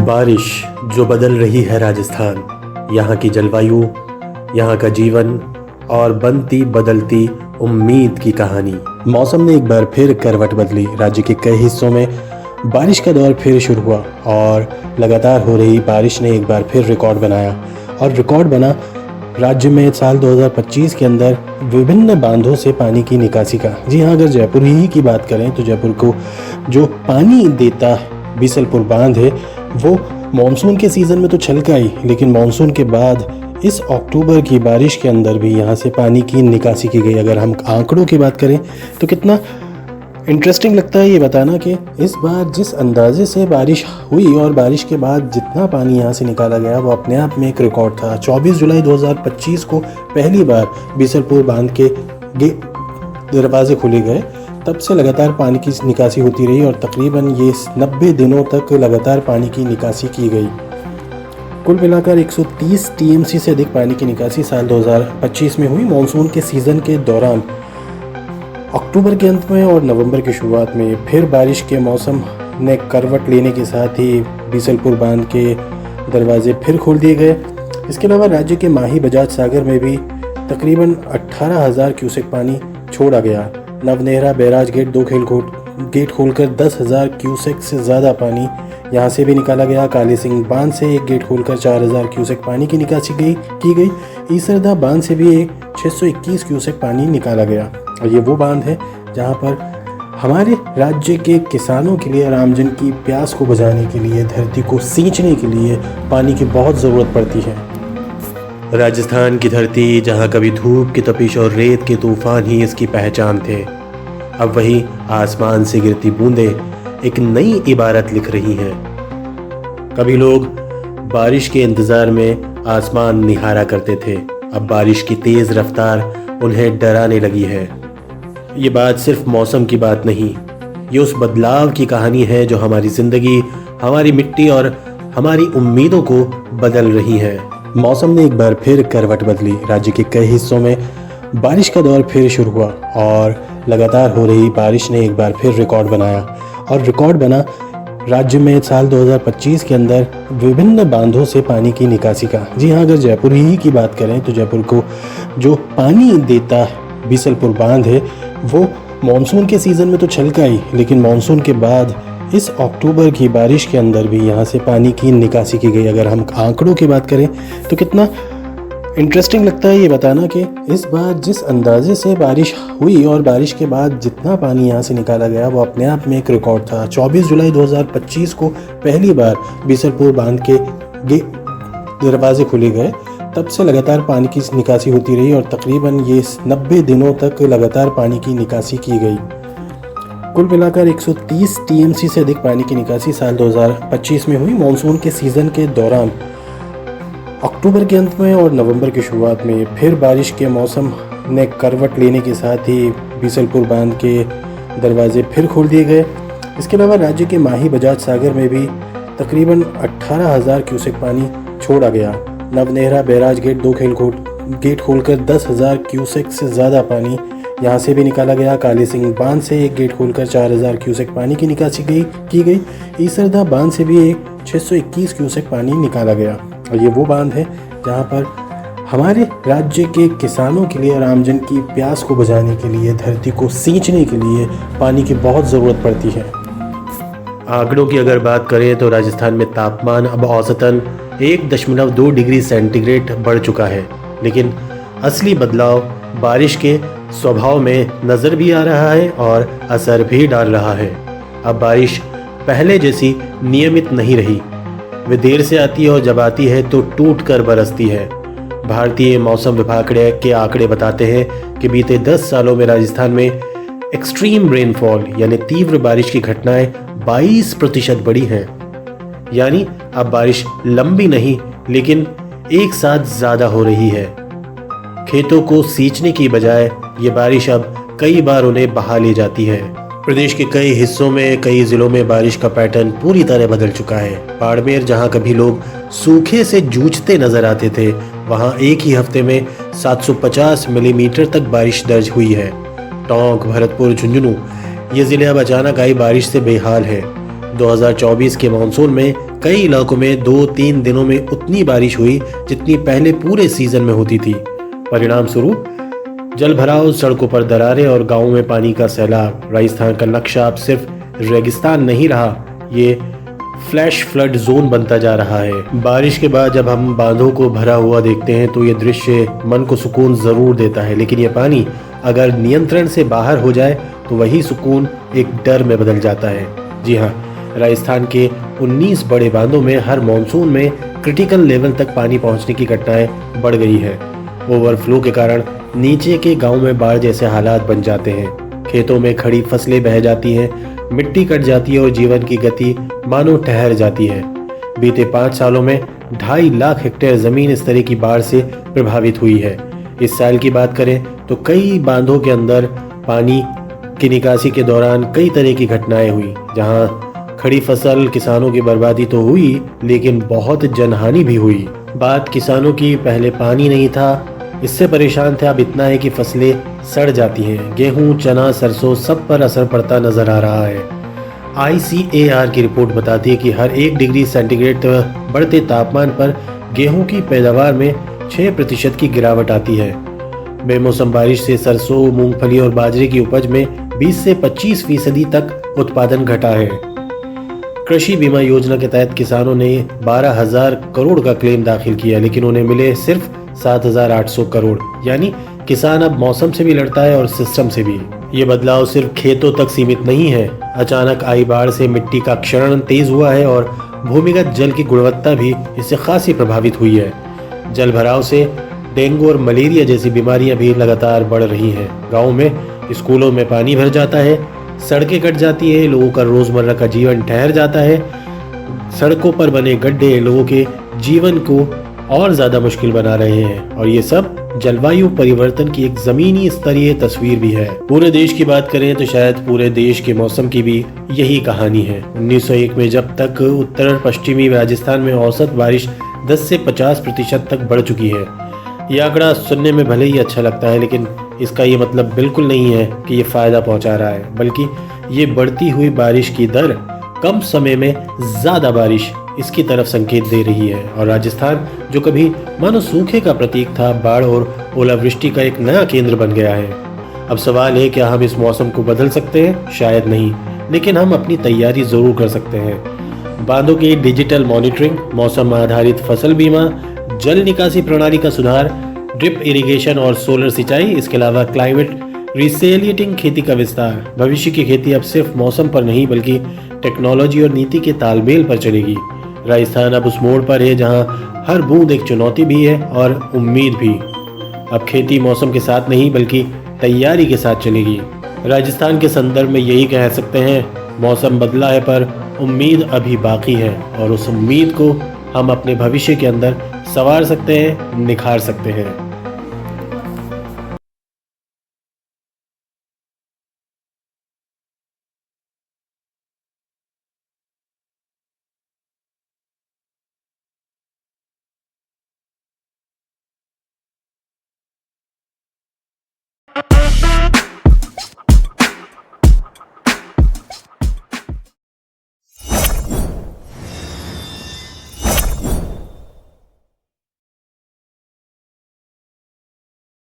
बारिश जो बदल रही है राजस्थान, यहाँ की जलवायु, यहाँ का जीवन और बनती बदलती उम्मीद की कहानी। मौसम ने एक बार फिर करवट बदली। राज्य के कई हिस्सों में बारिश का दौर फिर शुरू हुआ और लगातार हो रही बारिश ने एक बार फिर रिकॉर्ड बनाया। और रिकॉर्ड बना राज्य में साल 2025 के अंदर विभिन्न बांधों से पानी की निकासी का। जी हाँ, अगर जयपुर ही की बात करें तो जयपुर को जो पानी देता बीसलपुर बांध है वो मॉनसून के सीज़न में तो छलका ही, लेकिन मॉनसून के बाद इस अक्टूबर की बारिश के अंदर भी यहाँ से पानी की निकासी की गई। अगर हम आंकड़ों की बात करें तो कितना इंटरेस्टिंग लगता है ये बताना कि इस बार जिस अंदाजे से बारिश हुई और बारिश के बाद जितना पानी यहाँ से निकाला गया वो अपने आप में एक रिकॉर्ड था। 24 जुलाई 2025 को पहली बार बीसलपुर बांध के दरवाजे खोले गए। तब से लगातार पानी की निकासी होती रही और तकरीबन ये 90 दिनों तक लगातार पानी की निकासी की गई। कुल मिलाकर 130 टीएमसी से अधिक पानी की निकासी साल 2025 में हुई। मानसून के सीज़न के दौरान अक्टूबर के अंत में और नवंबर की शुरुआत में फिर बारिश के मौसम ने करवट लेने के साथ ही बीसलपुर बांध के दरवाजे फिर खोल दिए गए। इसके अलावा राज्य के माही बजाज सागर में भी तकरीबन 18,000 क्यूसेक पानी छोड़ा गया। नवनेहरा बैराज गेट 2 गेट खोलकर 10,000 क्यूसेक से ज़्यादा पानी यहाँ से भी निकाला गया। काली सिंह बांध से एक गेट खोलकर 4,000 क्यूसेक पानी की निकासी की गई। ईसरदा बांध से भी 621 क्यूसेक पानी निकाला गया। और ये वो बांध है जहाँ पर हमारे राज्य के किसानों के लिए, रामजन की प्यास को बुझाने के लिए, धरती को सींचने के लिए पानी की बहुत ज़रूरत पड़ती है। राजस्थान की धरती जहाँ कभी धूप की तपिश और रेत के तूफान ही इसकी पहचान थे, अब वही आसमान से गिरती बूंदें एक नई इबारत लिख रही हैं। कभी लोग बारिश के इंतज़ार में आसमान निहारा करते थे, अब बारिश की तेज़ रफ्तार उन्हें डराने लगी है। ये बात सिर्फ मौसम की बात नहीं, ये उस बदलाव की कहानी है जो हमारी ज़िंदगी, हमारी मिट्टी और हमारी उम्मीदों को बदल रही है। मौसम ने एक बार फिर करवट बदली। राज्य के कई हिस्सों में बारिश का दौर फिर शुरू हुआ और लगातार हो रही बारिश ने एक बार फिर रिकॉर्ड बनाया। और रिकॉर्ड बना राज्य में साल 2025 के अंदर विभिन्न बांधों से पानी की निकासी का। जी हाँ, अगर जयपुर ही की बात करें तो जयपुर को जो पानी देता बीसलपुर बांध है वो मॉनसून के सीज़न में तो छलका ही, लेकिन मॉनसून के बाद इस अक्टूबर की बारिश के अंदर भी यहाँ से पानी की निकासी की गई। अगर हम आंकड़ों की बात करें तो कितना इंटरेस्टिंग लगता है ये बताना कि इस बार जिस अंदाजे से बारिश हुई और बारिश के बाद जितना पानी यहाँ से निकाला गया वो अपने आप में एक रिकॉर्ड था। 24 जुलाई 2025 को पहली बार बीसलपुर बांध के दरवाजे खोले गए। तब से लगातार पानी की निकासी होती रही और तकरीबन ये 90 दिनों तक लगातार पानी की निकासी की गई। कुल मिलाकर 130 टीएमसी से अधिक पानी की निकासी साल 2025 में हुई। मानसून के सीज़न के दौरान अक्टूबर के अंत में और नवंबर की शुरुआत में फिर बारिश के मौसम ने करवट लेने के साथ ही बीसलपुर बांध के दरवाजे फिर खोल दिए गए। इसके अलावा राज्य के माही बजाज सागर में भी तकरीबन 18,000 क्यूसेक पानी छोड़ा गया। नवनेहरा बैराज गेट 2 गेट खोलकर 10,000 क्यूसेक से ज़्यादा पानी यहाँ से भी निकाला गया। काली सिंह बांध से एक गेट खोलकर 4,000 क्यूसेक पानी की निकासी की गई। ईसरदा बांध से भी 621 क्यूसेक पानी निकाला गया। और ये वो बांध है जहाँ पर हमारे राज्य के किसानों के लिए, रामजन की प्यास को बुझाने के लिए, धरती को सींचने के लिए पानी की बहुत ज़रूरत पड़ती है। आंकड़ों की अगर बात करें तो राजस्थान में तापमान अब औसतन 1.2 डिग्री सेंटीग्रेड बढ़ चुका है, लेकिन असली बदलाव बारिश के स्वभाव में नज़र भी आ रहा है और असर भी डाल रहा है। अब बारिश पहले जैसी नियमित नहीं रही, वे देर से आती है और जब आती है तो टूट कर बरसती है। भारतीय मौसम विभाग के आंकड़े बताते हैं कि बीते 10 सालों में राजस्थान में एक्सट्रीम रेनफॉल यानी तीव्र बारिश की घटनाएं 22% बढ़ी हैं। यानी अब बारिश लंबी नहीं लेकिन एक साथ ज़्यादा हो रही है। खेतों को सींचने की बजाय ये बारिश अब कई बार उन्हें बहा ले जाती है। प्रदेश के कई हिस्सों में, कई जिलों में बारिश का पैटर्न पूरी तरह बदल चुका है। बाड़मेर, जहां कभी लोग सूखे से जूझते नजर आते थे, वहां एक ही हफ्ते में 750 मिलीमीटर तक बारिश दर्ज हुई है। टोंक, भरतपुर, झुंझुनू ये ज़िले अब अचानक आई बारिश से बेहाल है। 2024 के मानसून में कई इलाकों में 2-3 दिनों में उतनी बारिश हुई जितनी पहले पूरे सीजन में होती थी। परिणाम स्वरूप जल भराव, सड़कों पर दरारें और गांवों में पानी का सैलाब। राजस्थान का नक्शा अब सिर्फ रेगिस्तान नहीं रहा, ये फ्लैश फ्लड जोन बनता जा रहा है। बारिश के बाद जब हम बांधों को भरा हुआ देखते हैं तो ये दृश्य मन को सुकून जरूर देता है, लेकिन ये पानी अगर नियंत्रण से बाहर हो जाए तो वही सुकून एक डर में बदल जाता है। जी हाँ, राजस्थान के 19 बड़े बांधों में हर मॉनसून में क्रिटिकल लेवल तक पानी पहुंचने की घटनाएं बढ़ गई है। ओवरफ्लो के कारण नीचे के गांव में बाढ़ जैसे हालात बन जाते हैं। खेतों में खड़ी फसलें बह जाती हैं, मिट्टी कट जाती है और जीवन की गति मानो ठहर जाती है। बीते 5 सालों में 2.5 लाख हेक्टेयर जमीन इस तरह की बाढ़ से प्रभावित हुई है। इस साल की बात करें तो कई बांधों के अंदर पानी की निकासी के दौरान कई तरह की घटनाएं हुई, जहां खड़ी फसल, किसानों की बर्बादी तो हुई लेकिन बहुत जनहानि भी हुई। बात किसानों की, पहले पानी नहीं था, इससे परेशान थे। अब इतना है कि फसलें सड़ जाती हैं। गेहूं, चना, सरसों सब पर असर पड़ता नजर आ रहा है। ICAR की रिपोर्ट बताती है कि हर 1 डिग्री सेंटीग्रेड बढ़ते तापमान पर गेहूं की पैदावार में 6% की गिरावट आती है। बेमौसम बारिश से सरसों, मूंगफली और बाजरे की उपज में 20 से 25% तक उत्पादन घटा है। कृषि बीमा योजना के तहत किसानों ने 12,000 करोड़ का क्लेम दाखिल किया, लेकिन उन्हें मिले सिर्फ 7,800 करोड़। यानी किसान अब मौसम से भी लड़ता है और सिस्टम से भी। ये बदलाव सिर्फ खेतों तक सीमित नहीं है। अचानक आई बाढ़ से मिट्टी का क्षरण तेज हुआ है और भूमिगत जल की गुणवत्ता भी इससे खासी प्रभावित हुई है। जल भराव से डेंगू और मलेरिया जैसी बीमारियां भी लगातार बढ़ रही हैं। गाँव में, स्कूलों में पानी भर जाता है, सड़कें कट जाती है, लोगों का रोजमर्रा का जीवन ठहर जाता है। सड़कों पर बने गड्ढे लोगों के जीवन को और ज्यादा मुश्किल बना रहे हैं और ये सब जलवायु परिवर्तन की एक जमीनी स्तरीय तस्वीर भी है। पूरे देश की बात करें तो शायद पूरे देश के मौसम की भी यही कहानी है। 1901 में जब तक उत्तर पश्चिमी राजस्थान में औसत बारिश 10 से 50% तक बढ़ चुकी है। यह आंकड़ा सुनने में भले ही अच्छा लगता है, लेकिन इसका ये मतलब बिल्कुल नहीं है कि ये फायदा पहुंचा रहा है, बल्कि ये बढ़ती हुई बारिश की दर कम समय में ज्यादा बारिश इसकी तरफ संकेत दे रही है। और राजस्थान, जो कभी मानो सूखे का प्रतीक था, बाढ़ और ओलावृष्टि का एक नया केंद्र बन गया है। अब सवाल है, क्या हम इस मौसम को बदल सकते हैं? शायद नहीं, लेकिन हम अपनी तैयारी जरूर कर सकते हैं। बांधों की डिजिटल मॉनिटरिंग, मौसम आधारित फसल बीमा, जल निकासी प्रणाली का सुधार, ड्रिप इरिगेशन और सोलर सिंचाई, इसके अलावा क्लाइमेट रिसेलिएटिंग खेती का विस्तार। भविष्य की खेती अब सिर्फ मौसम पर नहीं बल्कि टेक्नोलॉजी और नीति के तालमेल पर चलेगी। राजस्थान अब उस मोड़ पर है जहां हर बूंद एक चुनौती भी है और उम्मीद भी। अब खेती मौसम के साथ नहीं बल्कि तैयारी के साथ चलेगी। राजस्थान के संदर्भ में यही कह सकते हैं, मौसम बदला है पर उम्मीद अभी बाकी है और उस उम्मीद को हम अपने भविष्य के अंदर संवार सकते हैं, निखार सकते हैं।